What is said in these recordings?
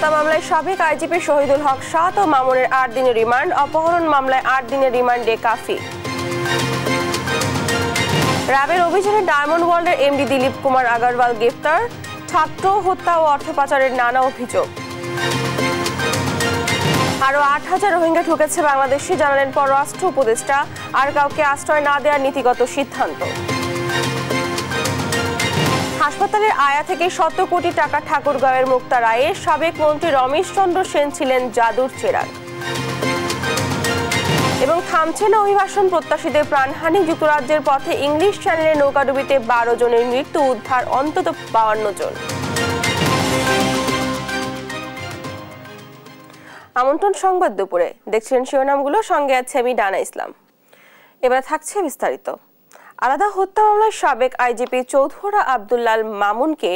হত্যা মামলায় সাবেক আইজিপি শহীদুল হক 7 ও মামুনের 8 দিনের রিমান্ড, অপহরণ মামলায় 8 দিনের রিমান্ডে কাফি। র্যাবের অভিযানে ডায়মন্ড ওয়ার্ল্ডের এমডি দিলীপ কুমার আগারওয়াল গ্রেফতার, ছাত্র হত্যা ও অর্থ পাচারের নানা অভিযোগ। আরও 8,000 রোহিঙ্গা ঢুকেছে বাংলাদেশে, জানালেন পররাষ্ট্র উপদেষ্টা, আর কাউকে আশ্রয় না দেওয়ার নীতিগত সিদ্ধান্ত। হাসপাতালের আয়া থেকে 100 কোটি টাকা ঠাকুরগাঁওয়ের মুক্তা রায়ে, সাবেক মন্ত্রী রমেশ চন্দ্র সেন ছিলেন জাদুর চেরাগ। এবং থামছে না অভিবাসন প্রত্যাশীদের প্রাণহানি, যুক্তরাজ্যের পথে ইংলিশ চ্যানেলের নৌকাডুবিতে 12 জনের মৃত্যু, উদ্ধার অন্তত 52 জন। আমন্ত্রণ সংবাদ দুপুরে, দেখছিলেন শিরোনামগুলো, সঙ্গে আছে আমি ডানা ইসলাম। এবার থাকছে বিস্তারিত। আলাদা হত্যা মামলায় সাবেক আইজিপি চৌধুরী আব্দুল্লাল মামুনকে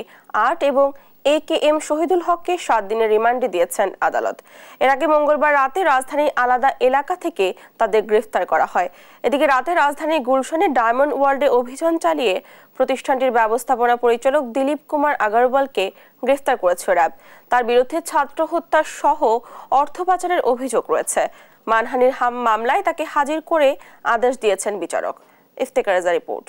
8 এবং AKM শহীদুল হককে 7 দিনের রিমান্ডে দিয়েছেন আদালত। এর আগে মঙ্গলবার রাতে রাজধানীর আলাদা এলাকা থেকে তাদের গ্রেফতার করা হয়। এদিকে রাতে রাজধানীর গুলশানে ডায়মন্ড ওয়ার্ল্ডে অভিযান চালিয়ে প্রতিষ্ঠানটির ব্যবস্থাপনা পরিচালক দিলীপ কুমার আগারওয়ালকে গ্রেফতার করেছে র্যাব। তার বিরুদ্ধে ছাত্র হত্যা সহ অর্থ পাচারের অভিযোগ রয়েছে। মানহানির মামলায় তাকে হাজির করে আদেশ দিয়েছেন বিচারক। ইফতেখার রিপোর্ট।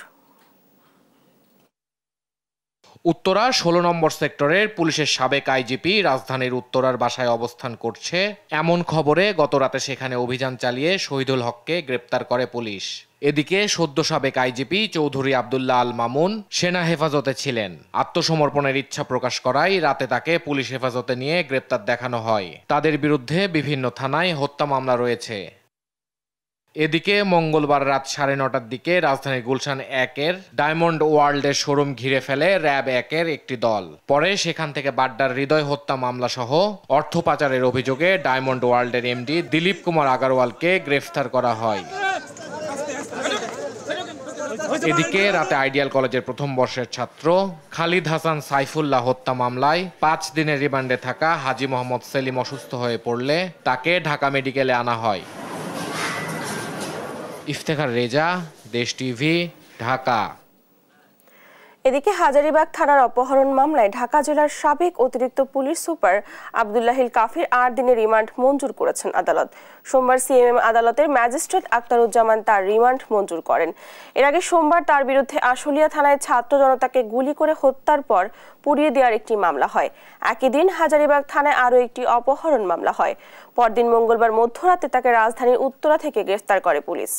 উত্তরা 16 নম্বর সেক্টরের পুলিশের সাবেক আইজিপি রাজধানীর উত্তরার বাসায় অবস্থান করছে এমন খবরে গতরাতে সেখানে অভিযান চালিয়ে শহীদুল হককে গ্রেপ্তার করে পুলিশ। এদিকে সদ্য সাবেক আইজিপি চৌধুরী আব্দুল্লাহ আল মামুন সেনা হেফাজতে ছিলেন। আত্মসমর্পণের ইচ্ছা প্রকাশ করায় রাতে তাকে পুলিশ হেফাজতে নিয়ে গ্রেপ্তার দেখানো হয়। তাদের বিরুদ্ধে বিভিন্ন থানায় হত্যা মামলা রয়েছে। এদিকে মঙ্গলবার রাত 9:30টার দিকে রাজধানীর গুলশান 1-এর ডায়মন্ড ওয়ার্ল্ডের শোরুম ঘিরে ফেলে র্যাব 1-এর একটি দল। পরে সেখান থেকে বাড্ডার হৃদয় হত্যা মামলা সহ অর্থ পাচারের অভিযোগে ডায়মন্ড ওয়ার্ল্ডের এমডি দিলীপ কুমার আগারওয়ালকে গ্রেফতার করা হয়। এদিকে রাতে আইডিয়াল কলেজের প্রথম বর্ষের ছাত্র খালিদ হাসান সাইফুল্লাহ হত্যা মামলায় 5 দিনের রিমান্ডে থাকা হাজী মোহাম্মদ সেলিম অসুস্থ হয়ে পড়লে তাকে ঢাকা মেডিকেলে আনা হয়। ইফতেখার রেজা, দেশ টিভি, ঢাকা। এদিকে হাজারীবাগ থানার অপহরণ মামলায় ঢাকা জেলার সাবেক অতিরিক্ত পুলিশ সুপার আব্দুল্লাহিল কাফির 8 দিনের রিমান্ড মঞ্জুর করেছেন আদালত। সোমবার সিএমএম আদালতের ম্যাজিস্ট্রেট আক্তারুজ্জামান তার রিমান্ড মঞ্জুর করেন। এর আগে সোমবার তার বিরুদ্ধে আশুলিয়া থানায় ছাত্র জনতাকে গুলি করে হত্যার পর পুড়িয়ে দেওয়ার একটি মামলা হয়। একই দিন হাজারীবাগ থানায় আরও একটি অপহরণ মামলা হয়। পরদিন মঙ্গলবার মধ্যরাতে তাকে রাজধানীর উত্তরা থেকে গ্রেফতার করে পুলিশ।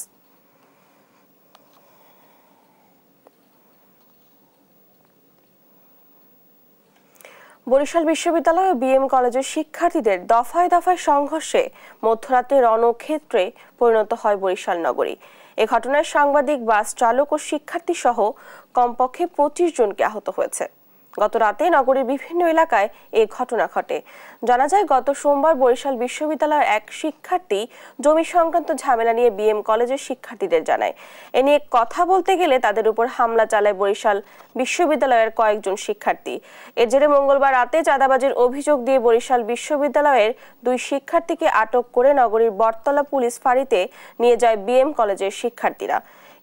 বরিশাল বিশ্ববিদ্যালয় ও বিএম কলেজের শিক্ষার্থীদের দফায় দফায় সংঘর্ষে মধ্যরাতে রণক্ষেত্রে পরিণত হয় বরিশাল নগরী। এ ঘটনায় সাংবাদিক, বাস চালক ও শিক্ষার্থী সহ কমপক্ষে 25 জনকে আহত হয়েছে। গত রাতে নগরীর বিভিন্ন এলাকায় এই ঘটনা ঘটে। জানা যায়, গত সোমবার বরিশাল বিশ্ববিদ্যালয়ের এক শিক্ষার্থী জমি সংক্রান্ত ঝামেলা নিয়ে বিএম কলেজের শিক্ষার্থীদের জানায়। এ নিয়ে কথা বলতে গেলে তাদের উপর হামলা চালায় বরিশাল বিশ্ববিদ্যালয়ের কয়েকজন শিক্ষার্থী। এর জেরে মঙ্গলবার রাতে চাঁদাবাজির অভিযোগ দিয়ে বরিশাল বিশ্ববিদ্যালয়ের 2 শিক্ষার্থীকে আটক করে নগরীর বটতলা পুলিশ ফাঁড়িতে নিয়ে যায় বিএম কলেজের শিক্ষার্থীরা।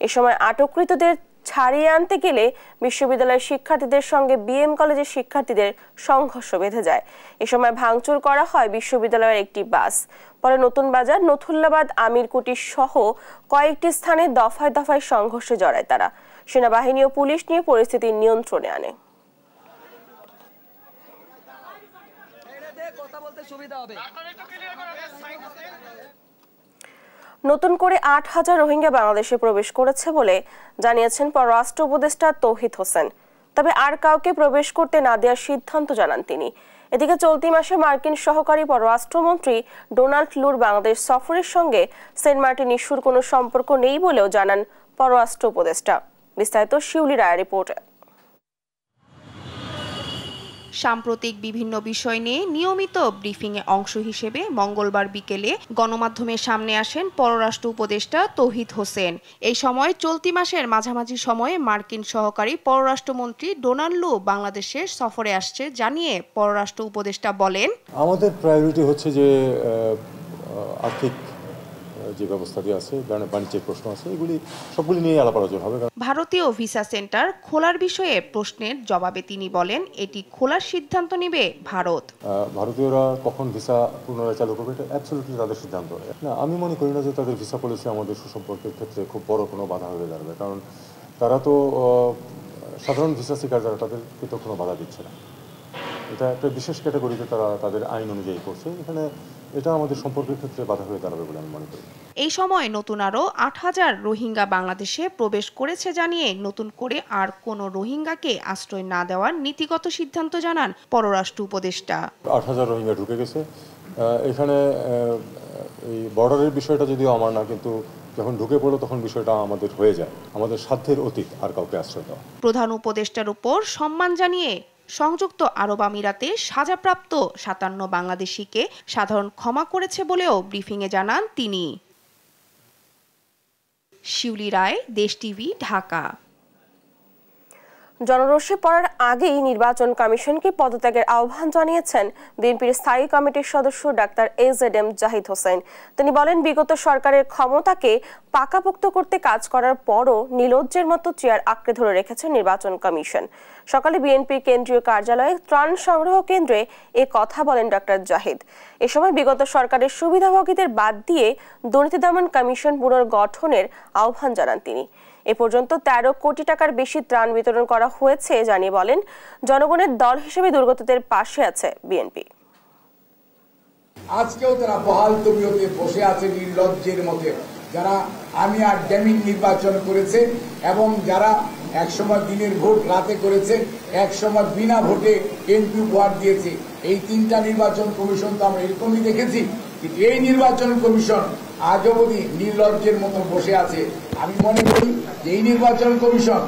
এ সময় আটককৃতদের ছাড়িয়ে আনতে গেলে বিশ্ববিদ্যালয়ের শিক্ষার্থীদের সঙ্গে বিএম কলেজের শিক্ষার্থীদের সংঘর্ষ বেঁধে যায়। এ সময় ভাঙচুর করা হয় বিশ্ববিদ্যালয়ের একটি বাস। পরে নতুন বাজার, নথুল্লাবাদ, আমিরকুটি সহ কয়েকটি স্থানে দফায় দফায় সংঘর্ষে জড়ায় তারা। সেনাবাহিনী ও পুলিশ নিয়ে পরিস্থিতি নিয়ন্ত্রণে আনে। নতুন করে 8,000 রোহিঙ্গা বাংলাদেশে প্রবেশ করেছে বলে জানিয়েছেন পররাষ্ট্র উপদেষ্টা তৌহিদ হোসেন। তবে আর কাউকে প্রবেশ করতে না দেওয়ার সিদ্ধান্ত জানান তিনি। এদিকে চলতি মাসে মার্কিন সহকারী পররাষ্ট্রমন্ত্রী ডোনাল্ড লুর বাংলাদেশ সফরের সঙ্গে সেন্ট মার্টিন ইস্যুর কোনো সম্পর্ক নেই বলেও জানান পররাষ্ট্র উপদেষ্টা। বিস্তারিত শিউলি রায়ের রিপোর্টে। সাম্প্রতিক বিভিন্ন বিষয় নিয়ে নিয়মিত ব্রিফিংয়ে অংশ হিসেবে মঙ্গলবার বিকেলে গণমাধ্যমের সামনে আসেন পররাষ্ট্র উপদেষ্টা তৌহিদ হোসেন। এই সময় চলতি মাসের মাঝামাঝি সময়ে মার্কিন সহকারী পররাষ্ট্রমন্ত্রী ডোনাল্ড লু বাংলাদেশের সফরে আসছে জানিয়ে পররাষ্ট্র উপদেষ্টা বলেন, আমাদের প্রায়োরিটি হচ্ছে যে আর্থিক যে ব্যবস্থাটি আছে, বাণিজ্যের প্রশ্ন আছে, এগুলি সবগুলি নিয়ে আলাপ আলোচনা হবে। ভারতীয় ভিসা সেন্টার খোলার বিষয়ে প্রশ্নের জবাবে তিনি বলেন, এটি খোলার সিদ্ধান্ত নেবে ভারত। ভারতীয়রা কখন ভিসা পুনরায় চালু করবে এটা অ্যাবসলিউটলি তাদের সিদ্ধান্ত। না, আমি মনে করি না যে তাদের ভিসা পলিসি আমাদের সুসম্পর্কের ক্ষেত্রে খুব বড় কোনো বাধা হয়ে দাঁড়াবে, কারণ তারা তো সাধারণ ভিসা সিকার যারা তাদেরকে তো কোনো বাধা দিচ্ছে না। এটা একটা বিশেষ ক্যাটাগরিতে তারা তাদের আইন অনুযায়ী করছে। এখানে এটা আমাদের সম্পর্কের ক্ষেত্রে বাধা হয়ে দাঁড়াবে বলে আমি মনে করি। এই সময় নতুন আরও ৮,০০০ রোহিঙ্গা বাংলাদেশে প্রবেশ করেছে জানিয়ে নতুন করে আর কোনো রোহিঙ্গাকে আশ্রয় না দেওয়ার নীতিগত সিদ্ধান্ত জানান পররাষ্ট্র উপদেষ্টা। ৮,০০০ রোহিঙ্গা ঢুকে গেছে এখানে। এই বর্ডারের বিষয়টা যদিও আমার না, কিন্তু যখন ঢুকে পড়লো তখন বিষয়টা আমাদের হয়ে যায়, আমাদের সাধ্যের অতীত আর কাউকে আশ্রয় দেওয়া। প্রধান উপদেষ্টার উপর সম্মান জানিয়ে সংযুক্ত আরব আমিরাতে সাজাপ্রাপ্ত ৫৭ বাংলাদেশিকে সাধারণ ক্ষমা করেছে বলেও ব্রিফিংয়ে জানান তিনি। শিউলি রায়, দেশ টিভি, ঢাকা। জনরোষে পড়ার আগেই নির্বাচন কমিশনকে পদত্যাগের আহ্বান জানিয়েছেন বিএনপির স্থায়ী কমিটির সদস্য ডাক্তার AZM জাহিদ হোসেন। তিনি বলেন, বিগত সরকারের ক্ষমতাকে পাকাপোক্ত করতে কাজ করার পরও নির্লজ্জের মতো চেয়ার আঁকড়ে ধরে রেখেছে নির্বাচন কমিশন। সকালে বিএনপির কেন্দ্রীয় কার্যালয়ে ত্রাণ সংগ্রহ কেন্দ্রে এ কথা বলেন ডাক্তার জাহিদ। এ সময় বিগত সরকারের সুবিধাভোগীদের বাদ দিয়ে দুর্নীতি দমন কমিশন পুনর্গঠনের আহ্বান জানান তিনি। এ পর্যন্ত ১৩ কোটি টাকার বেশি ত্রাণ বিতরণ করা হয়েছে জানিয়ে বলেন, জনগণের দল হিসেবে দুর্গতদের পাশে আছে বিএনপি। আজকেও তারা বহাল তবিয়তে বসে আছে নির্লজ্জের মধ্যে, যারা আমি আর ড্যামিং নির্বাচন করেছে এবং যারা একসময় দিনের ভোট রাতে করেছে, একসময় বিনা ভোটে এমপি উপহার দিয়েছে। এই তিনটা নির্বাচন কমিশন তো আমরা এরকমই দেখেছি, কিন্তু এই নির্বাচন কমিশন আজ অবধি নির্লজ্জের মতো বসে আছে। আমি মনে করি যে এই নির্বাচন কমিশন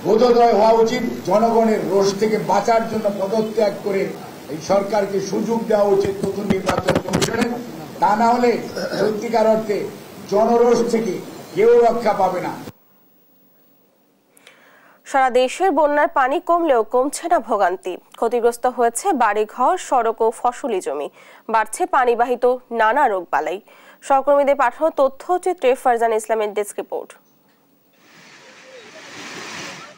বোধোদয় হওয়া উচিত, জনগণের রোষ থেকে বাঁচার জন্য পদত্যাগ করে এই সরকারকে সুযোগ দেওয়া উচিত নতুন নির্বাচন কমিশনের। তা না হলে সত্যিকার অর্থে জনরোষ থেকে কেউ রক্ষা পাবে না। সারা দেশের বন্যার পানি কমলেও কমছে না ভোগান্তি। ক্ষতিগ্রস্ত হয়েছে বাড়িঘর, সড়ক ও ফসলি জমি। বাড়ছে পানিবাহিত নানা রোগবালাই। সহকর্মীদের পাঠানো তথ্যচিত্রে ফারজানা ইসলামের ডেস্ক রিপোর্ট।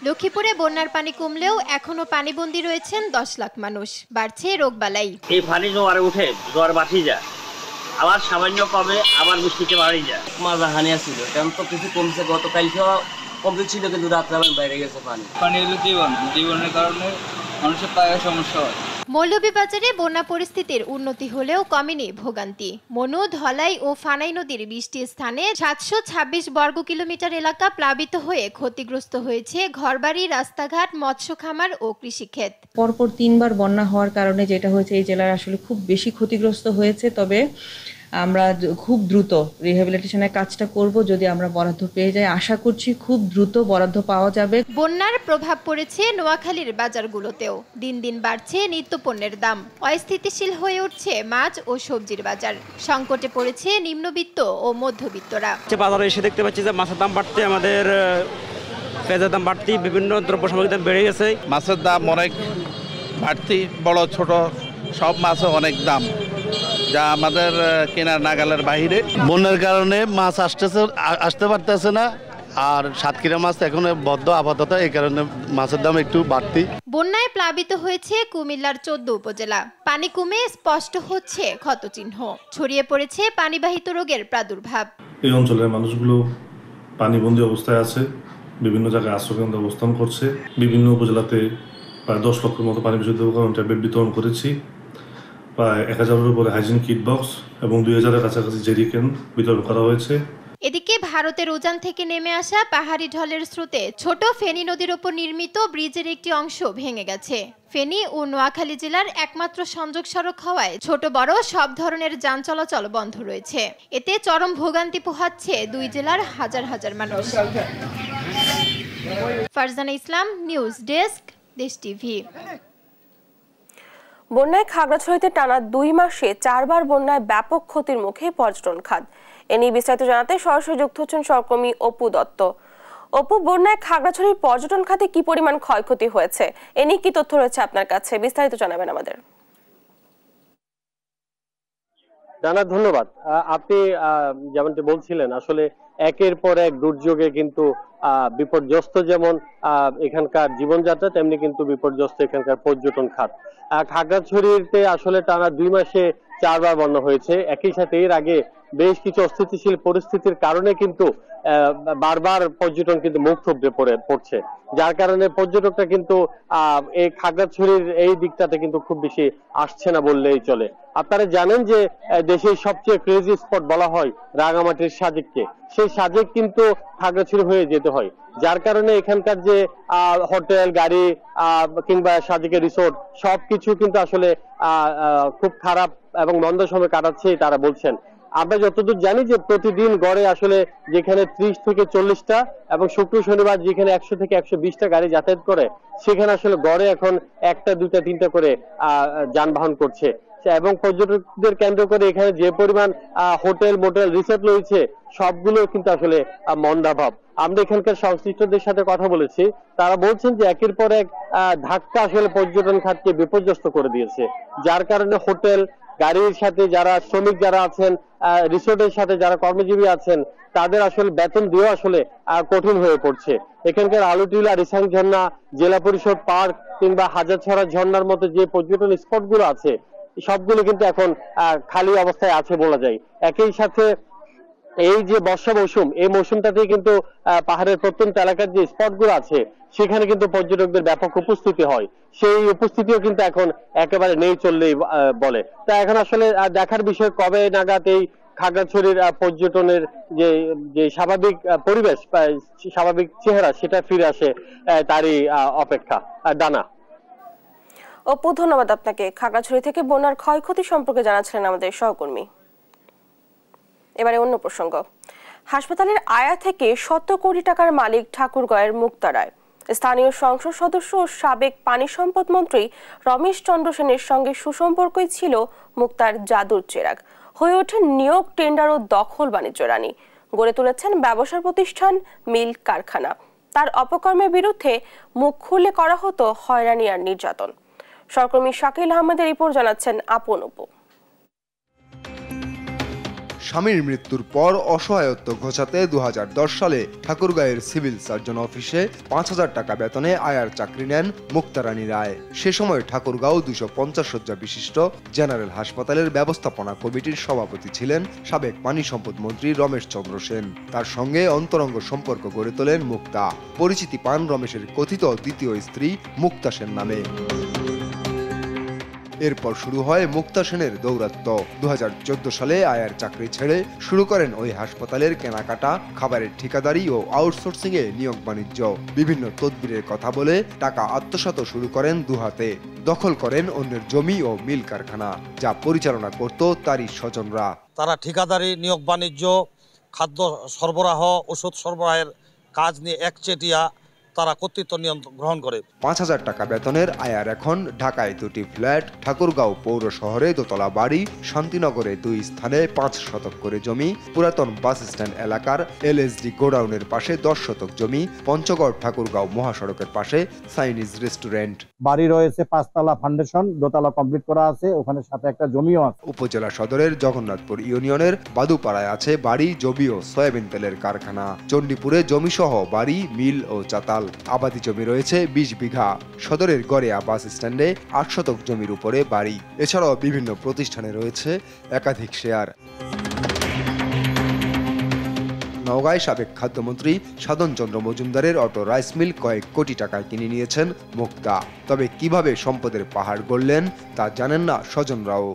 লক্ষ্মীপুরে বন্যার পানি কমলেও এখনো পানিবন্দী রয়েছেন ১০ লাখ মানুষ। বাড়ছে রোগবালাই। এই পানি জোয়ারে উঠে জোয়ার বাঁচি যায়, আবার সামান্য কমে, আবার বৃষ্টিতে বাড়ি যায়। মাজা হানি আসছিল, কারণ তো কিছু কমছে, গতকালকেও কমতে ছিল, কিন্তু রাত্রে আবার বাইরে গেছে পানি। পানি হলো জীবন, জীবনের কারণে মানুষের পায়ে সমস্যা হয়। মৌলভীবাজারে বন্যা পরিস্থিতির উন্নতি হলেও কমেনি ভোগান্তি। মনু, ধলাই ও ফানাই নদীর ২০টি স্থানে ৭২৬ বর্গ কিলোমিটার এলাকা প্লাবিত হয়ে ক্ষতিগ্রস্ত হয়েছে ঘরবাড়ি, রাস্তাঘাট, মৎস্য খামার ও কৃষিক্ষেত। পরপর ৩বার বন্যা হওয়ার কারণে যেটা হয়েছে, এই জেলার আসলে খুব বেশি ক্ষতিগ্রস্ত হয়েছে। তবে আমরা খুব দ্রুত রিহ্যাবিলিটেশনের কাজটা করব, যদি আমরা বরাদ্দ পেয়ে যাই। আশা করছি খুব দ্রুত বরাদ্দ পাওয়া যাবে। বন্যার প্রভাব পড়েছে নোয়াখালীর বাজারগুলোতেও। দিন দিন বাড়ছে নিত্যপণ্যের দাম। অস্থিতিশীল হয়ে উঠছে মাছ ও সবজির বাজার। সংকটে পড়েছে নিম্নবিত্ত ও মধ্যবিত্তরা। বাজারে এসে দেখতে পাচ্ছি যে মাছের দাম বাড়তে, আমাদের পেঁয়াজের দাম বাড়তি, বিভিন্ন দ্রব্য সামগ্রীর দাম বেড়ে গেছে। মাছের দাম অনেক বাড়তি, বড় ছোট সব মাছও অনেক দাম, যা আমাদের কেনার নাগালের বাইরে। বন্যার কারণে মাছ আসতে পারতেছে না, আর সাতক্ষীরা মাছ এখন বদ্ধ আপাতত, এই কারণে মাছের দাম একটু বাড়তি। বন্যায় প্লাবিত হয়েছে কুমিল্লার ১৪ উপজেলা। পানি কমে স্পষ্ট হচ্ছে ক্ষতচিহ্ন। ছড়িয়ে পড়েছে পানিবাহিত রোগের প্রাদুর্ভাব। এই অঞ্চলের মানুষগুলো পানিবন্দী অবস্থায় আছে, বিভিন্ন জায়গায় আশ্রয়কেন্দ্রে অবস্থান করছে। বিভিন্ন উপজেলাতে প্রায় ১০ লক্ষের মতো পানি বিশুদ্ধ ট্যাবলেট বিতরণ করেছি। প্রায় ১,০০০-এর উপরে হাইজিন কিট বক্স এবং ২,০০০-এর কাছাকাছি জেরিকেন বিতরণ করা হয়েছে। এদিকে ভারতের উজান থেকে নেমে আসা পাহাড়ি ঢলের স্রোতে ছোট ফেনী নদীর ওপর নির্মিত ব্রিজের একটি অংশ ভেঙে গেছে। ফেনী ও নোয়াখালী জেলার একমাত্র সংযোগ সড়ক হওয়ায় ছোট বড় সব ধরনের যান চলাচল বন্ধ রয়েছে। এতে চরম ভোগান্তি পোহাচ্ছে দুই জেলার হাজার হাজার মানুষ। ফারজানা ইসলাম, নিউজ ডেস্ক, দেশ টিভি। বন্যায় খাগড়াছড়িতে টানা ২ মাসে ৪ বার বন্যায় ব্যাপক ক্ষতির মুখে পর্যটন খাত। এ নিয়ে বিস্তারিত জানাতে সরাসরি যুক্ত হচ্ছেন সহকর্মী অপু দত্ত। অপু, বন্যায় খাগড়াছড়ির পর্যটন খাতে কি পরিমাণ ক্ষয়ক্ষতি হয়েছে, এ নিয়ে কি তথ্য রয়েছে আপনার কাছে, বিস্তারিত জানাবেন আমাদের। রানা ধন্যবাদ। আপনি যেমনটি বলছিলেন আসলে একের পর এক দুর্যোগে কিন্তু বিপর্যস্ত যেমন এখানকার জীবনযাত্রা, তেমনি কিন্তু বিপর্যস্ত এখানকার পর্যটন খাত। খাগড়াছড়িতে আসলে টানা 2 মাসে 4 বার বন্যা হয়েছে। একই সাথে এর আগে বেশ কিছু অস্থিতিশীল পরিস্থিতির কারণে কিন্তু বারবার পর্যটন কিন্তু মুখ থুবড়ে পড়ছে, যার কারণে পর্যটকরা কিন্তু এই খাগড়াছড়ির এই দিকটাতে কিন্তু খুব বেশি আসছে না বললেই চলে। আপনারা জানেন যে দেশের সবচেয়ে ক্রেজি স্পট বলা হয় রাঙামাটির সাজেককে, সেই সাজেক কিন্তু খাগড়াছড়ি হয়ে যেতে হয়, যার কারণে এখানকার যে হোটেল, গাড়ি কিংবা সাজেকের রিসোর্ট সবকিছু কিন্তু আসলে খুব খারাপ এবং মন্দ সময় কাটাচ্ছে তারা বলছেন। আমরা যতদূর জানি যে প্রতিদিন গড়ে আসলে যেখানে 30 থেকে 40টা এবং শুক্র শনিবার যেখানে 100 থেকে 120টা গাড়ি যাতায়াত করে, সেখানে আসলে গড়ে এখন 1টা 2টা 3টা করে যানবাহন করছে। এবং পর্যটকদের কেন্দ্র করে এখানে যে পরিমাণ হোটেল, মোটেল, রিসোর্ট রয়েছে সবগুলো কিন্তু আসলে মন্দাভাব। আমরা এখানকার সংশ্লিষ্টদের সাথে কথা বলেছি, তারা বলছেন যে একের পর এক ধাক্কা আসলে পর্যটন খাতকে বিপর্যস্ত করে দিয়েছে, যার কারণে হোটেল, গাড়ির সাথে যারা শ্রমিক যারা আছেন, রিসোর্টের সাথে যারা কর্মজীবী আছেন, তাদের আসলে বেতন দিয়ে আসলে কঠিন হয়ে পড়ছে। এখানকার আলুটিলা, রিসাং ঝর্ণা, জেলা পরিষদ পার্ক কিংবা হাজারছড়া ঝর্ণার মতো যে পর্যটন স্পট গুলো আছে সবগুলো কিন্তু এখন খালি অবস্থায় আছে বলা যায়। একই সাথে এই যে বর্ষা মৌসুম, এই মৌসুমটাতে কিন্তু পাহাড়ের প্রত্যন্ত এলাকার যে স্পট গুলো আছে সেখানে কিন্তু পর্যটকদের ব্যাপক উপস্থিতি হয়, সেই উপস্থিতিও কিন্তু এখন একেবারে নেই চললেই বলে। তা এখন আসলে দেখার বিষয় কবে নাগাদ এই খাগড়াছড়ির পর্যটনের যে স্বাভাবিক পরিবেশ, স্বাভাবিক চেহারা সেটা ফিরে আসে, তারই অপেক্ষা। ডানা। অপু, ধন্যবাদ আপনাকে। খাগড়াছড়ি থেকে বন্যার ক্ষয়ক্ষতি সম্পর্কে জানাচ্ছিলেন আমাদের সহকর্মী। এবারে অন্য প্রসঙ্গ। হাসপাতালের আয়া থেকে 100 কোটি টাকার মালিক ঠাকুরগাঁওয়ের মুক্তা রায়। স্থানীয় সংসদ সদস্য ও সাবেক পানি সম্পদ মন্ত্রী রমেশ চন্দ্র সেনের সঙ্গে সুসম্পর্কই ছিল মুক্তার জাদুর চেরাগ। হয়ে ওঠেন নিয়োগ, টেন্ডার ও দখল বাণিজ্য রানী। গড়ে তুলেছেন ব্যবসার প্রতিষ্ঠান, মিল, কারখানা। তার অপকর্মের বিরুদ্ধে মুখ খুলে করা হতো হয়রানি আর নির্যাতন। সহকর্মী শাকিল আহমেদের রিপোর্ট জানাচ্ছেন আপন উপু। স্বামীর মৃত্যুর পর অসহায়ত্ব ঘোচাতে 2010 সালে ঠাকুরগাঁওয়ের সিভিল সার্জন অফিসে 5000 টাকা বেতনে আয়ার চাকরি নেন মুক্তা রানী রায়। সে সময় ঠাকুরগাঁও 250 শয্যা বিশিষ্ট জেনারেল হাসপাতালের ব্যবস্থাপনা কমিটির সভাপতি ছিলেন সাবেক পানি সম্পদ মন্ত্রী রমেশ চন্দ্র সেন। তার সঙ্গে অন্তরঙ্গ সম্পর্ক গড়ে তোলেন মুক্তা। পরিচিতি পান রমেশের কথিত দ্বিতীয় স্ত্রী মুক্তা সেন নামে। এরপর শুরু হয় মুক্তা সেনের দৌরাত্ম্য। 2014 সালে আয়ার চাকরি ছেড়ে শুরু করেন ওই হাসপাতালের কেনাকাটা, খাবারের ঠিকাদারি ও আউটসোর্সিং এ নিয়োগ বাণিজ্য। বিভিন্ন তদবিরের কথা বলে টাকা আত্মসাৎ শুরু করেন দুহাতে। দখল করেন অন্যের জমি ও মিল কারখানা, যা পরিচালনা করত তারই স্বজনরা। তারা ঠিকাদারি, নিয়োগ বাণিজ্য, খাদ্য সরবরাহ, ওষুধ সরবরাহের কাজ নিয়ে একচেটিয়া তারা কর্তৃত্ব নিয়ন্ত্রণ গ্রহণ করে। 5000 টাকা বেতনের আয়ার এখন ঢাকায় 2টি ফ্ল্যাট, ঠাকুরগাঁও পৌর শহরে দোতলা বাড়ি, শান্তিনগরে 2 স্থানে 5 শতক করে জমি, পুরাতন বাস স্ট্যান্ড এলাকার এলএসডি গোডাউনের পাশে 10 শতক জমি, পঞ্চগড় ঠাকুরগাঁও মহাসড়কের পাশে চাইনিজ রেস্টুরেন্ট। বাড়ি রয়েছে 5 তলা ফাউন্ডেশন, দোতলা কমপ্লিট করা আছে, ওখানে সাথে একটা জমিও আছে। উপজেলা সদরের জগন্নাথপুর ইউনিয়নের বাদুপাড়ায় আছে বাড়ি, জমি ও সয়াবিন তেলের কারখানা। চণ্ডীপুরে জমিসহ বাড়ি, মিল ও চাতাল। আবাদি জমি রয়েছে 20 বিঘা। সদরের গড়িয়া বাস স্ট্যান্ডে 8 শতক জমির উপরে বাড়ি। এছাড়াও বিভিন্ন প্রতিষ্ঠানে রয়েছে একাধিক শেয়ার। নওগাঁয় সাবেক খাদ্যমন্ত্রী সাধন চন্দ্র মজুমদারের অটো রাইস মিল কয়েক কোটি টাকায় কিনে নিয়েছেন মুক্তা। তবে কিভাবে সম্পদের পাহাড় গড়লেন তা জানেন না স্বজনরাও।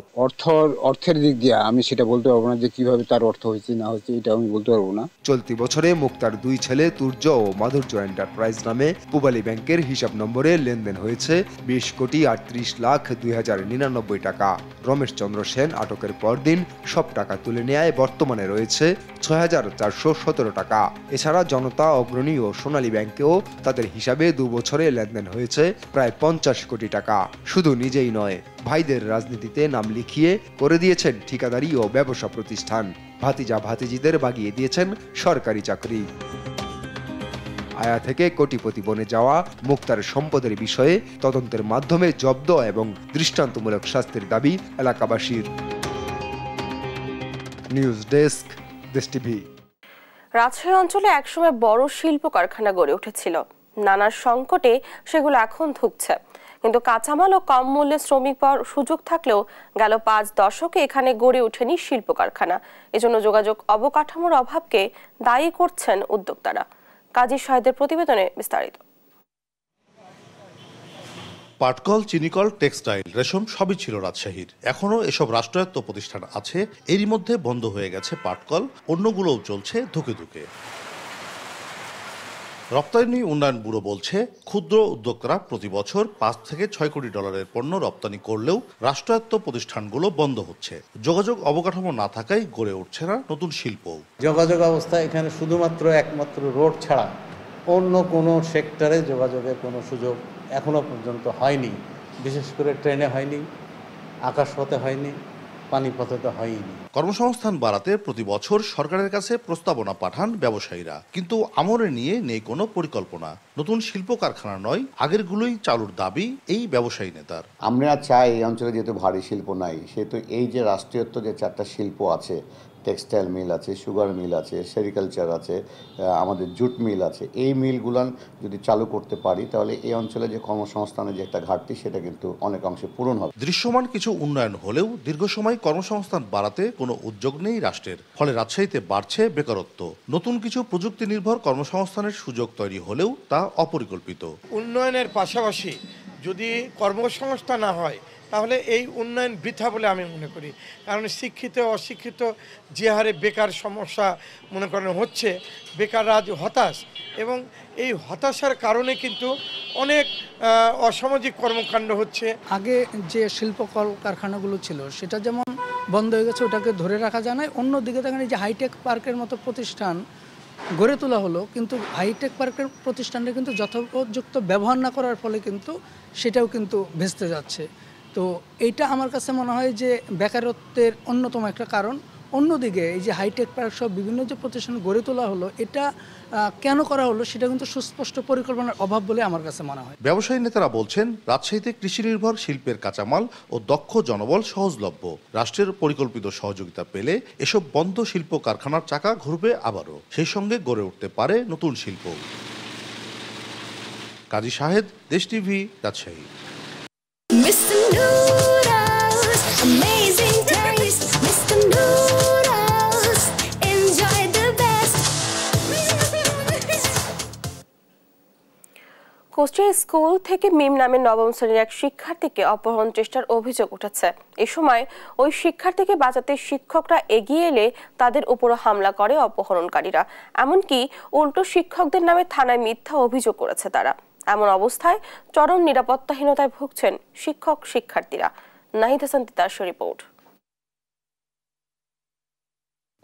অর্থের দিক দিয়ে আমি সেটা বলতে পারবো না যে কিভাবে তার অর্থ হয়েছে না হয়েছে, এটা আমি বলতে পারবো না। চলতি বছরে মুক্তার 2 ছেলে তুর্য ও মাধুর্য এন্টারপ্রাইজ নামে পূবালী ব্যাংকের হিসাব নম্বরে লেনদেন হয়েছে 20,38,02,099 টাকা। রমেশ চন্দ্র সেন আটকের পরদিন সব টাকা তুলে নেয় বর্তমানে রয়েছে 6,417 টাকা। এছাড়া জনতা, অগ্রণী ও সোনালী ব্যাংকেও তাদের হিসাবে 2 বছরে লেনদেন হয়েছে প্রায় 50 কোটি টাকা। শুধু নিজেই নয়, ভাইদের রাজনীতিতে নাম লিখিয়ে করে দিয়েছেন ঠিকাদারি ও ব্যবসা প্রতিষ্ঠান। ভাতিজা ভাতিজিদের বাগিয়ে দিয়েছেন সরকারি চাকরি। আয়া থেকে কোটিপতি বনে যাওয়া মুক্তার সম্পদের বিষয়ে তদন্তের মাধ্যমে জব্দ এবং দৃষ্টান্তমূলক শাস্তির দাবি এলাকাবাসীর। নিউজ ডেস্ক, দেশ টিভি। রাজশাহী অঞ্চলে একসময় বড় শিল্প কারখানা গড়ে উঠেছিল। নানা সংকটে সেগুলো এখন ধুঁকছে, কিন্তু কাঁচামাল ও কম মূল্যে শ্রমিক পাওয়ার সুযোগ থাকলেও গেল 5 দশকে এখানে গড়ে ওঠেনি শিল্প কারখানা। এজন্য যোগাযোগ অবকাঠামোর অভাবকে দায়ী করছেন উদ্যোক্তারা। কাজী শাহেদের প্রতিবেদনে বিস্তারিত। পাটকল, চিনিকল, টেক্সটাইল, রেশম সবই ছিল রাজশাহীর। এখনো এসব রাষ্ট্রায়ত্ত প্রতিষ্ঠান আছে, এরই মধ্যে বন্ধ হয়ে গেছে পাটকল, অন্যগুলোও চলছে ধুকে ধুকে। রপ্তানি উন্নয়ন ব্যুরো বলছে, ক্ষুদ্র উদ্যোক্তারা প্রতি বছর 5 থেকে 6 কোটি ডলারের পণ্য রপ্তানি করলেও রাষ্ট্রায়ত্ত প্রতিষ্ঠানগুলো বন্ধ হচ্ছে। যোগাযোগ অবকাঠামো না থাকায় গড়ে উঠছে না নতুন শিল্প। যোগাযোগ অবস্থা এখানে শুধুমাত্র একমাত্র রোড ছাড়া অন্য কোনো সেক্টরে যোগাযোগের কোনো সুযোগ এখনো পর্যন্ত হয়নি। বিশেষ করে ট্রেনে হয়নি, আকাশপথে হয়নি, পানিপথে তো হয়নি। কর্মসংস্থান বাড়াতে প্রতি বছর সরকারের কাছে প্রস্তাবনা পাঠান ব্যবসায়ীরা, কিন্তু আমলে নিয়ে নেই কোনো পরিকল্পনা। নতুন শিল্প কারখানা নয়, আগেরগুলোই চালুর দাবি এই ব্যবসায়ী নেতার। আমরা চাই এই অঞ্চলে যেহেতু ভারী শিল্প নাই, সেহেতু এই যে রাষ্ট্রীয়ত্ব যে 4টা শিল্প আছে, টেক্সটাইল মিল আছে, সুগার মিল আছে, সেরিকালচার আছে, আমাদের জুট মিল আছে, এই মিলগুলান যদি চালু করতে পারি তাহলে এই অঞ্চলে যে কর্মসংস্থানের যে একটা ঘাটতি সেটা কিন্তু অনেক অংশে পূরণ হবে। দৃশ্যমান কিছু উন্নয়ন হলেও দীর্ঘ সময় কর্মসংস্থান বাড়াতে কোনো উদ্যোগ নেই রাষ্ট্রের। ফলে রাজশাহীতে বাড়ছে বেকারত্ব। নতুন কিছু প্রযুক্তি নির্ভর কর্মসংস্থানের সুযোগ তৈরি হলেও তা অপরিকল্পিত। উন্নয়নের পাশাপাশি যদি কর্মসংস্থান না হয় তাহলে এই উন্নয়ন বৃথা বলে আমি মনে করি। কারণ শিক্ষিত অশিক্ষিত যে হারে বেকার সমস্যা মনে করেন হচ্ছে, বেকাররা আজ হতাশ, এবং এই হতাশার কারণে কিন্তু অনেক অসামাজিক কর্মকাণ্ড হচ্ছে। আগে যে শিল্প কারখানাগুলো ছিল সেটা যেমন বন্ধ হয়ে গেছে, ওটাকে ধরে রাখা যায় না। অন্যদিকে দেখেন এই যে হাইটেক পার্কের মতো প্রতিষ্ঠান গড়ে তোলা হলো, কিন্তু হাইটেক পার্কের প্রতিষ্ঠানটা কিন্তু যথোপযুক্ত ব্যবহার না করার ফলে কিন্তু সেটাও কিন্তু ভেস্তে যাচ্ছে। তো এইটা আমার কাছে মনে হয় যে বেকারত্বের অন্যতম একটা কারণ। অন্যদিকে এই যে হাইটেক পার্ক সব বিভিন্ন যে প্রতিষ্ঠান গড়ে তোলা হলো, এটা কেন করা হলো সেটা কিন্তু সুস্পষ্ট পরিকল্পনার অভাব বলে আমার কাছে মনে হয়। ব্যবসায়ী নেতারা বলছেন, রাজশাহীতে কৃষি নির্ভর শিল্পের কাঁচামাল ও দক্ষ জনবল সহজলভ্য। রাষ্ট্রের পরিকল্পিত সহযোগিতা পেলে এসব বন্ধ শিল্প কারখানার চাকা ঘুরবে আবারও। সেই সঙ্গে গড়ে উঠতে পারে নতুন শিল্প। কাজী শাহেদ, দেশ টিভি, রাজশাহী। কুষ্টিয়া স্কুল থেকে মিম নামের 9ম শ্রেণীর এক শিক্ষার্থীকে অপহরণ চেষ্টার অভিযোগ উঠেছে। এ সময় ওই শিক্ষার্থীকে বাঁচাতে শিক্ষকরা এগিয়ে এলে তাদের উপর হামলা করে অপহরণকারীরা। এমনকি উল্টো শিক্ষকদের নামে থানায় মিথ্যা অভিযোগ করেছে তারা। এমন অবস্থায় চরম নিরাপত্তাহীনতায় ভুগছেন শিক্ষক শিক্ষার্থীরা। নাহিদ হাসান তিতাসের রিপোর্ট।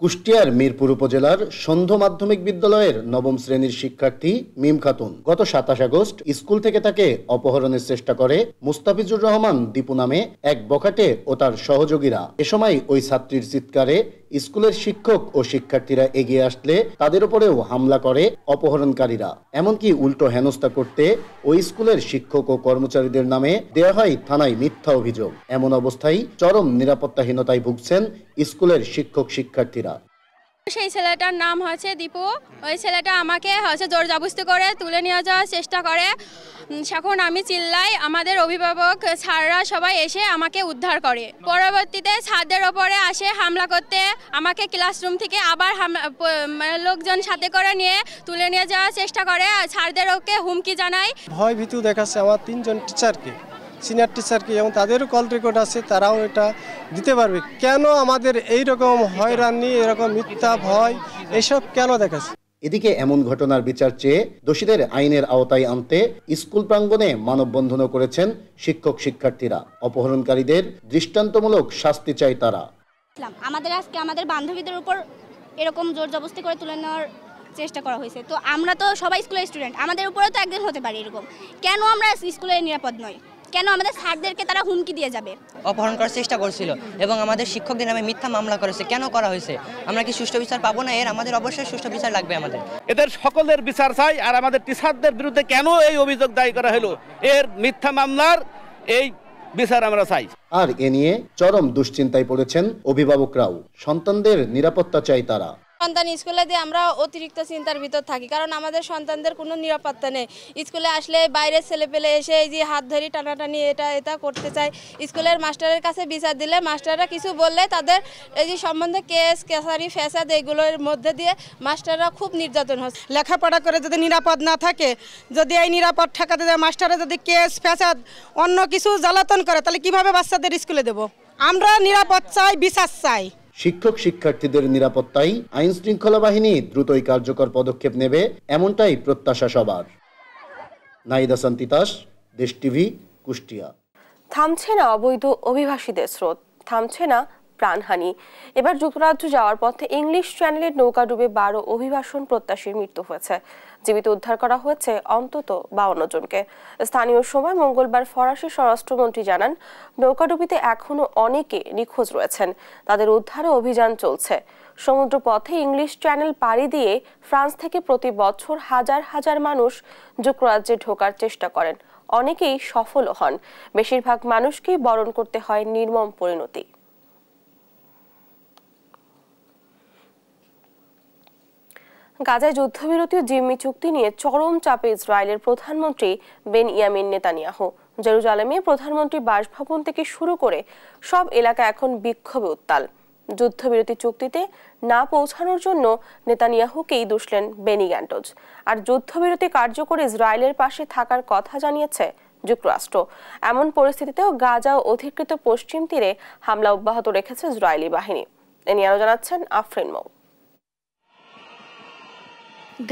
কুষ্টিয়ার মিরপুর উপজেলার সন্ধ্য মাধ্যমিক বিদ্যালয়ের 9ম শ্রেণীর শিক্ষার্থী মিম খাতুন গত 27 আগস্ট স্কুল থেকে তাকে অপহরণের চেষ্টা করে মুস্তাফিজুর রহমান দীপু নামে এক বখাটে ও তার সহযোগীরা। এ সময় ওই ছাত্রীর চিৎকারে স্কুলের শিক্ষক ও শিক্ষার্থীরা এগিয়ে আসলে তাদের উপরেও হামলা করে অপহরণকারীরা। এমনকি উল্টো হেনস্থা করতে ওই স্কুলের শিক্ষক ও কর্মচারীদের নামে দেয়া হয় থানায় মিথ্যা অভিযোগ। এমন অবস্থায় চরম নিরাপত্তাহীনতায় ভুগছেন স্কুলের শিক্ষক শিক্ষার্থীরা। সেই ছেলেটার নাম হচ্ছে দীপু। ওই ছেলেটা আমাকে জোর জবরদস্তি করে তুলে নিয়ে যাওয়ার চেষ্টা করে। এখন আমি চিল্লাই, আমাদের অভিভাবক স্যাররা সবাই এসে আমাকে উদ্ধার করে। পরবর্তীতে ছাত্রদের ওপরে আসে হামলা করতে। আমাকে ক্লাসরুম থেকে আবার লোকজন সাথে করে নিয়ে তুলে নিয়ে যাওয়ার চেষ্টা করে। স্যারদের ওকে হুমকি জানায়। ভয় ভীতু দেখাচ্ছে আমার 3 জন টিচারকে, সিনিয়র টিচারকে, এবং তাদেরও কল রেকর্ড আছে, তারাও এটা দিতে পারবে। কেন আমাদের এইরকম হয়রানি, এরকম মিথ্যা ভয় এসব কেন দেখাচ্ছে? এদিকে এমন ঘটনার বিচার চেয়ে দোষীদের আইনের আওতায় আনতে স্কুল প্রাঙ্গণে মানববন্ধনও করেছেন শিক্ষক শিক্ষার্থীরা। অপহরণকারীদের দৃষ্টান্তমূলক শাস্তি চাই তারা। আমাদের আজকে আমাদের বান্ধবীদের উপর এরকম জোর জবরদস্তি করে তুলে নেওয়ার চেষ্টা করা হয়েছে। তো আমরা তো সবাই স্কুলের স্টুডেন্ট, আমাদের উপরেও তো একদিন হতে পারে এরকম। কেন আমরা স্কুলে নিরাপদ নই? কেন আমাদের স্যারদেরকে তারা হুমকি দিয়ে যাবে? অপহরণ করার চেষ্টা করছিল এবং আমাদের শিক্ষকদের নামে মিথ্যা মামলা করেছে। কেন করা হয়েছে? আমরা কি সুষ্ঠু বিচার পাবো না? আমাদের অবশ্যই সুষ্ঠু বিচার লাগবে। আমাদের এদের সকলের বিচার চাই। আর আমাদের টিচারদের বিরুদ্ধে কেন এই অভিযোগ দায়ী করা হলো, এর মিথ্যা মামলার এই বিচার আমরা চাই। আর এ নিয়ে চরম দুশ্চিন্তায় পড়েছেন অভিভাবকরাও। সন্তানদের নিরাপত্তা চাই তারা। সন্তান স্কুলে দিয়ে আমরা অতিরিক্ত চিন্তার ভিতর থাকি, কারণ আমাদের সন্তানদের কোনো নিরাপত্তা নেই। স্কুলে আসলে বাইরের ছেলেপেলে এসে এই যে হাত ধরি টানাটানি এটা করতে চায়। স্কুলের মাস্টারের কাছে বিচার দিলে মাস্টাররা কিছু বললে তাদের এই যে সম্বন্ধে কেস কেসারি ফ্যাসাদ এগুলোর মধ্যে দিয়ে মাস্টাররা খুব নির্যাতন হচ্ছে। লেখাপড়া করে যদি নিরাপদ না থাকে, যদি এই নিরাপদ ঠেকাতে যায়, মাস্টাররা যদি কেস ফ্যাসাদ অন্য কিছু জ্বালাতন করে, তাহলে কিভাবে বাচ্চাদের স্কুলে দেব? আমরা নিরাপদ চাই, বিচার চাই। শিক্ষক শিক্ষার্থীদের নিরাপত্তায় আইন শৃঙ্খলা বাহিনী দ্রুতই কার্যকর পদক্ষেপ নেবে, এমনটাই প্রত্যাশা সবার। নাইদা সান্তিতাস, দেশ টিভি, কুষ্টিয়া। থামছে না অবৈধ অভিবাসীদের স্রোত, থামছে না প্রাণহানি। এবার যুক্তরাজ্য যাওয়ার পথে ইংলিশ চ্যানেলের নৌকা ডুবে 12 অভিবাসন প্রত্যাশীর মৃত্যু হয়েছে। জীবিত উদ্ধার করা হয়েছে অন্তত 52 জনকে। স্থানীয় সময় মঙ্গলবার ফরাসি স্বরাষ্ট্রমন্ত্রী জানান, নৌকাডুবিতে এখনো অনেকে নিখোঁজ রয়েছেন, তাদের উদ্ধারে অভিযান চলছে। সমুদ্র পথে ইংলিশ চ্যানেল পাড়ি দিয়ে ফ্রান্স থেকে প্রতি বছর হাজার হাজার মানুষ যুক্তরাজ্যে ঢোকার চেষ্টা করেন, অনেকেই সফলও হন। বেশিরভাগ মানুষকেই বরণ করতে হয় নির্মম পরিণতি। গাজায় যুদ্ধবিরতি ও জিম্মি চুক্তি নিয়ে চরম চাপে ইসরায়েলের প্রধানমন্ত্রী বেনিয়ামিন নেতানিয়াহু। জেরুজালেমে প্রধানমন্ত্রীর বাসভবন থেকে শুরু করে সব এলাকা এখন বিক্ষোভে উত্তাল। যুদ্ধবিরতি চুক্তিতে না পৌঁছানোর জন্য নেতানিয়াহুকেই দুষলেন বেনি গ্যান্টজ। আর যুদ্ধবিরতি কার্যকরী ইসরায়েলের পাশে থাকার কথা জানিয়েছে যুক্তরাষ্ট্র। এমন পরিস্থিতিতেও গাজা ও অধিকৃত পশ্চিম তীরে হামলা অব্যাহত রেখেছে ইসরায়েলি বাহিনী। এ নিয়ে আরো জানাচ্ছেন আফরিন মৌ।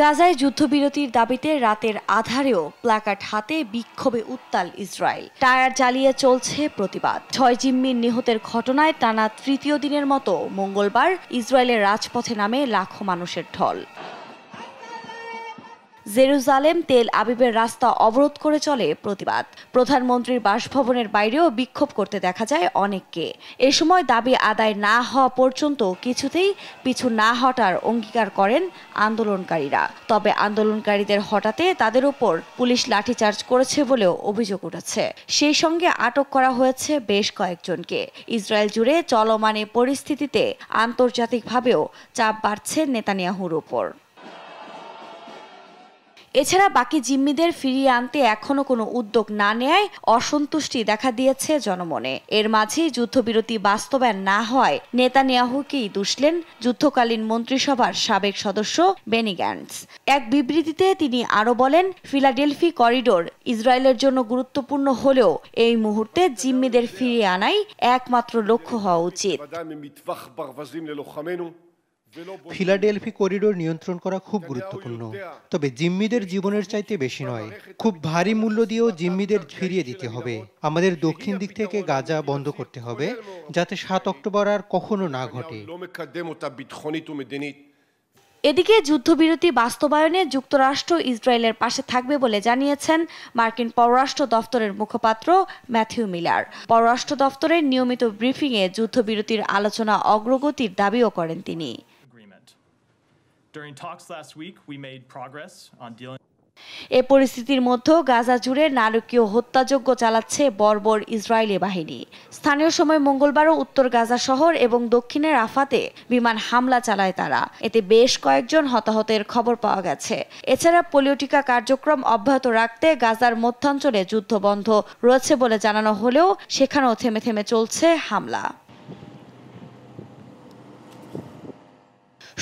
গাজায় যুদ্ধবিরতির দাবিতে রাতের আধারেও প্ল্যাকার্ড হাতে বিক্ষোভে উত্তাল ইসরায়েল। টায়ার জ্বালিয়ে চলছে প্রতিবাদ। 6 জিম্মির নিহতের ঘটনায় টানা তৃতীয় দিনের মতো মঙ্গলবার ইসরায়েলের রাজপথে নামে লাখো মানুষের ঢল। জেরুজালেম তেল আবিবের রাস্তা অবরোধ করে চলে প্রতিবাদ। প্রধানমন্ত্রীর বাসভবনের বাইরেও বিক্ষোভ করতে দেখা যায় অনেককে। এ সময় দাবি আদায় না হওয়া পর্যন্ত কিছুতেই পিছু না হটার অঙ্গীকার করেন আন্দোলনকারীরা। তবে আন্দোলনকারীদের হটাতে তাদের উপর পুলিশ লাঠিচার্জ করেছে বলেও অভিযোগ উঠেছে। সেই সঙ্গে আটক করা হয়েছে বেশ কয়েকজনকে। ইসরায়েল জুড়ে চলমান পরিস্থিতিতে আন্তর্জাতিকভাবেও চাপ বাড়ছে নেতানিয়াহুর উপর। এছাড়া বাকি জিম্মিদের ফিরিয়ে আনতে এখনো কোনো উদ্যোগ না নেয়ায় অসন্তুষ্টি দেখা দিয়েছে জনমনে। এর মাঝেই যুদ্ধবিরতি বাস্তবায়ন না হওয়ায় নেতানিয়াহুকেই দুষলেন যুদ্ধকালীন মন্ত্রিসভার সাবেক সদস্য বেনি গ্যান্টজ। এক বিবৃতিতে তিনি আরও বলেন, ফিলাডেলফি করিডোর ইসরায়েলের জন্য গুরুত্বপূর্ণ হলেও এই মুহূর্তে জিম্মিদের ফিরিয়ে আনাই একমাত্র লক্ষ্য হওয়া উচিত। ফিলাডেলফি করিডোর নিয়ন্ত্রণ করা খুব গুরুত্বপূর্ণ, তবে জিম্মিদের জীবনের চাইতে বেশি নয়। খুব ভারী মূল্য দিয়েও জিম্মিদের ফিরিয়ে দিতে হবে। আমাদের দক্ষিণ দিক থেকে গাজা বন্ধ করতে হবে, যাতে 7 অক্টোবর আর কখনো না ঘটে। এদিকে যুদ্ধবিরতি বাস্তবায়নে যুক্তরাষ্ট্র ইসরায়েলের পাশে থাকবে বলে জানিয়েছেন মার্কিন পররাষ্ট্র দফতরের মুখপাত্র ম্যাথিউ মিলার। পররাষ্ট্র দফতরের নিয়মিত ব্রিফিংয়ে যুদ্ধবিরতির আলোচনা অগ্রগতির দাবিও করেন তিনি। এ পরিস্থিতির মধ্যেও গাজা জুড়ে নারকীয় হত্যাযজ্ঞ চালাচ্ছে বর্বর ইসরায়েলি বাহিনী। স্থানীয় সময় মঙ্গলবারও উত্তর গাজা শহর এবং দক্ষিণের রাফাতে বিমান হামলা চালায় তারা। এতে বেশ কয়েকজন হতাহতের খবর পাওয়া গেছে। এছাড়া পোলিও টিকা কার্যক্রম অব্যাহত রাখতে গাজার মধ্যাঞ্চলে যুদ্ধ বন্ধ রয়েছে বলে জানানো হলেও সেখানেও থেমে থেমে চলছে হামলা।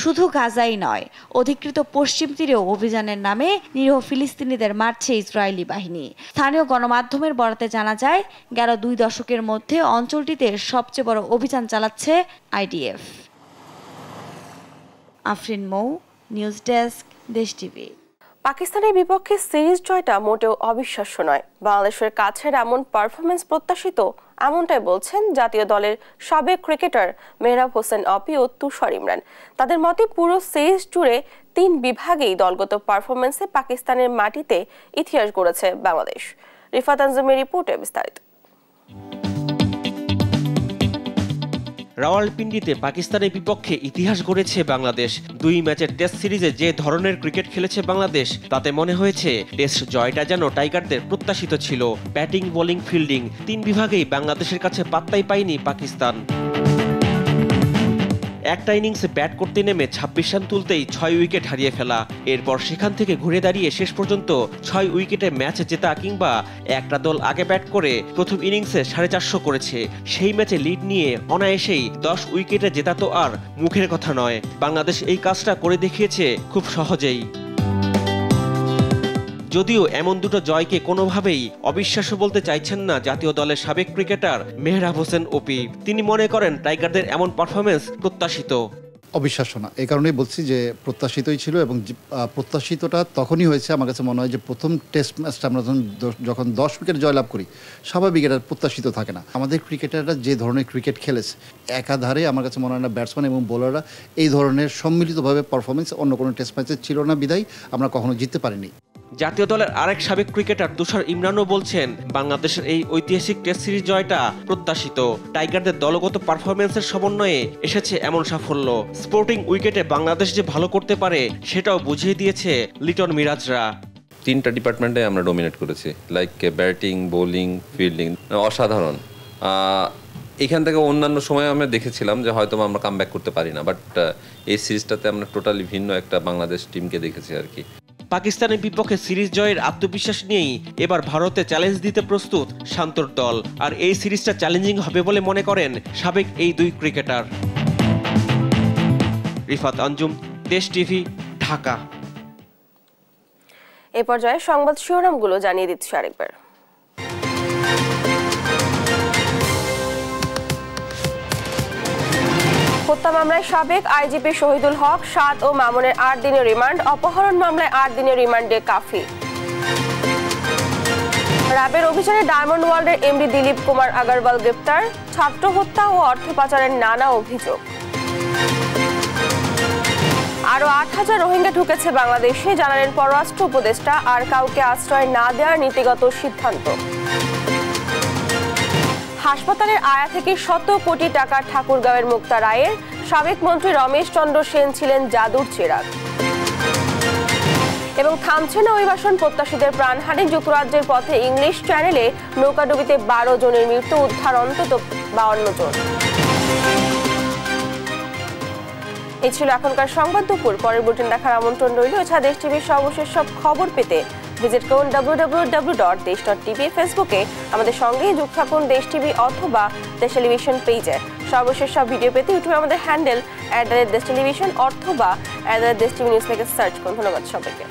শুধু গাজাই নয়, অধিকৃত পশ্চিম তীরেও অভিযানের নামে নিরীহ ফিলিস্তিনিদের মারছে ইসরায়েলি বাহিনী। স্থানীয় গণমাধ্যমের বরাতে জানা যায়, গেল 2 দশকের মধ্যে অঞ্চলটিতে সবচেয়ে বড় অভিযান চালাচ্ছে আইডিএফ। আফরিন মৌ, নিউজ ডেস্ক, দেশ টিভি। পাকিস্তানের বিপক্ষে সিরিজ জয়টা মোটেও অবিশ্বাস্য নয়। বাংলাদেশের কাছের এমন পারফরমেন্স প্রত্যাশিত, এমনটাই বলছেন জাতীয় দলের সাবেক ক্রিকেটার মেহরাব হোসেন অপি ও তুষার ইমরান। তাদের মতে পুরো সিরিজ জুড়ে 3 বিভাগেই দলগত পারফরমেন্সে পাকিস্তানের মাটিতে ইতিহাস গড়েছে বাংলাদেশ। রিফাত আঞ্জুমের রিপোর্টে বিস্তারিত। রাওয়ালপিন্ডিতে পাকিস্তানের বিপক্ষে ইতিহাস গড়েছে বাংলাদেশ। 2 ম্যাচের টেস্ট সিরিজে যে ধরনের ক্রিকেট খেলেছে বাংলাদেশ, তাতে মনে হয়েছে টেস্ট জয়টা যেন টাইগারদের প্রত্যাশিত ছিল। ব্যাটিং, বোলিং, ফিল্ডিং 3 বিভাগেই বাংলাদেশের কাছে পাত্তাই পায়নি পাকিস্তান। একটা ইনিংসে ব্যাট করতে নেমে 26 রান তুলতেই 6 উইকেট হারিয়ে ফেলা, এরপর সেখান থেকে ঘুরে দাঁড়িয়ে শেষ পর্যন্ত 6 উইকেটে ম্যাচ জেতা, কিংবা একটা দল আগে ব্যাট করে প্রথম ইনিংসে 450 করেছে, সেই ম্যাচে লিড নিয়ে অনায়াসেই 10 উইকেটে জেতা তো আর মুখের কথা নয়। বাংলাদেশ এই কাজটা করে দেখিয়েছে খুব সহজেই। যদিও এমন দুটো জয়কে কোনোভাবেই অবিশ্বাস্য বলতে চাইছেন না জাতীয় দলের সাবেক ক্রিকেটার মেহরাব হোসেন অপি। তিনি মনে করেন টাইগারদের এমন পারফরমেন্স প্রত্যাশিত। অবিশ্বাস্য না, এই কারণেই বলছি যে প্রত্যাশিতই ছিল, এবং প্রত্যাশিতটা তখনই হয়েছে আমার কাছে মনে হয় যে প্রথম টেস্ট ম্যাচটা আমরা যখন 10 উইকেট জয়লাভ করি, স্বাভাবিক এটা প্রত্যাশিত থাকে না। আমাদের ক্রিকেটাররা যে ধরনের ক্রিকেট খেলেছে, একাধারে আমার কাছে মনে হয় না ব্যাটসম্যান এবং বোলাররা এই ধরনের সম্মিলিতভাবে পারফরমেন্স অন্য কোনো টেস্ট ম্যাচে ছিল না, বিদায় আমরা কখনো জিততে পারিনি। জাতীয় দলের আরেক সাবেক ক্রিকেটার তুষার ইমরানও বলছেন বাংলাদেশের এই ঐতিহাসিক টেস্ট সিরিজ জয়টা প্রত্যাশিত। টাইগারদের দলগত পারফরমেন্সের সমন্বয়ে এসেছে এমন সাফল্য। স্পোর্টিং উইকেটে বাংলাদেশ যে ভালো করতে পারে সেটাও বুঝিয়ে দিয়েছে লিটন মিরাজরা। 3টা ডিপার্টমেন্টে আমরা ডমিনেট করেছি, লাইক ব্যাটিং, বোলিং, ফিল্ডিং, অসাধারণ। এখান থেকে অন্যান্য সময় আমরা দেখেছিলাম যে হয়তো আমরা কামব্যাক করতে পারি না, বাট এই সিরিজটাতে আমরা টোটালি ভিন্ন একটা বাংলাদেশ টিমকে দেখেছি আর কি। পাকিস্তানের বিপক্ষে সিরিজ জয়ের আত্মবিশ্বাস নিয়েই এবার ভারতে চ্যালেঞ্জ দিতে প্রস্তুত শান্তর দল। আর এই সিরিজটা চ্যালেঞ্জিং হবে বলে মনে করেন সাবেক এই 2 ক্রিকেটার। রিফাত আঞ্জুম, দেশ টিভি, ঢাকা। এই পর্যায়ে সংবাদ শিরোনামগুলো জানিয়ে দিচ্ছি আরেকবার। হত্যা মামলায় সাবেক আইজিপি শহীদুল হক, 7 ও মামুনের 8 দিনের রিমান্ড। অপহরণ মামলায় 8 দিনের রিমান্ডে কাফি। র্যাবের অভিযানে ডায়মন্ড ওয়ার্ল্ডের এমডি দিলীপ কুমার আগরওয়াল গ্রেপ্তার। ছাত্র হত্যা ও অর্থ পাচারের নানা অভিযোগ। আরো 8000 রোহিঙ্গা ঢুকেছে বাংলাদেশে, জানালেন পররাষ্ট্র উপদেষ্টা। আর কাউকে আশ্রয় না দেওয়ার নীতিগত সিদ্ধান্ত। হাসপাতালের আয়া থেকে 100 কোটি টাকা ঠাকুরগাঁওয়ের মুক্তা রায়ের। সাবেক মন্ত্রী রমেশ চন্দ্র সেন ছিলেন জাদুর চেরাগ। এবং থামছে না অভিবাসন প্রত্যাশীদের প্রাণহানি। যুক্তরাজ্যের পথে ইংলিশ চ্যানেলে নৌকাডুবিতে 12 জনের মৃত্যু, উদ্ধার অন্তত 52 জন। এই ছিল এখনকার সংবাদ দুপুর। পরের বুলেটিন দেখার আমন্ত্রণ রইল। এছাড়া দেশ টিভির সর্বশেষ সব খবর পেতে ভিজিট করুন www.desh.tv। ফেসবুকে আমাদের সঙ্গেই যুক্ত থাকুন দেশ টিভি অথবা দেশ টেলিভিশন পেজে। সর্বশেষ সব ভিডিও পেতে ইউটিউবে আমাদের হ্যান্ডেল @দেশ টেলিভিশন অথবা @দেশ টিভি নিউজ থেকে সার্চ করুন। ধন্যবাদ সবাইকে।